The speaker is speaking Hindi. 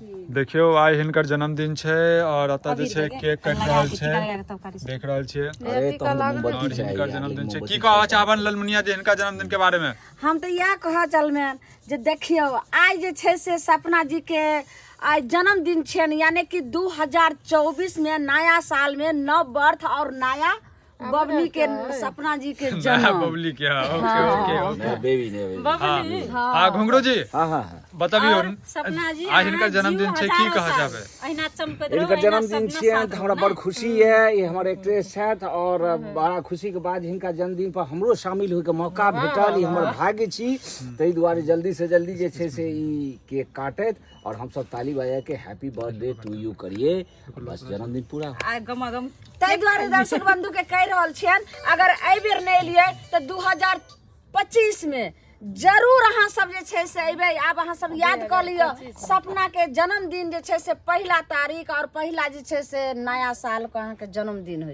देखियो आइ हिनकर जन्मदिन छे और अतः जे छे केक कट रहल छे देख रहल छियै और हिनकर जन्मदिन छे की कहवा चाहबन ललमुनिया जी हिनका जन्मदिन के बारे में। हम तो यह कह चलमें जे देखियो आज जे छे से सपना जी के आज जन्मदिन छे यानी कि 2024 में नया साल में नव बर्थ और नया बबली के सपना जी के जन्म बबली के ओके ओके बेबी ने हां घुंगरू जी हां बताबियो सपना जी आज हिनकर जन्मदिन छे की कहा जाबे। अहिना चमकत रहो इनका जन्मदिन छियै त हमरा बड़ खुशी है। ये हमारे एक्ट्रेस छथि और बड़ा खुशी के बाद हिनका जन्मदिन पर हमरो शामिल होय के मौका भेटल। ई हमर भाग्य छी तै दुआरे जल्दी से जल्दी जे छै से ई केक काटैत और हम सब ताली बजा के हैप्पी बर्थडे टू यू करिए बस जन्मदिन पूरा आ गमागम तै दुआरे दर्शक बंधु के कह रहल छियन अगर एहि बेर नै एलियै त 2025 में जरूर अहाँ सब जे छै से अइबै। आब अहाँ सब याद क लियो सपना के जन्मदिन जे छै से 1 तारीख और 1 जे छै से नया साल के अहाँ के जन्मदिन होय।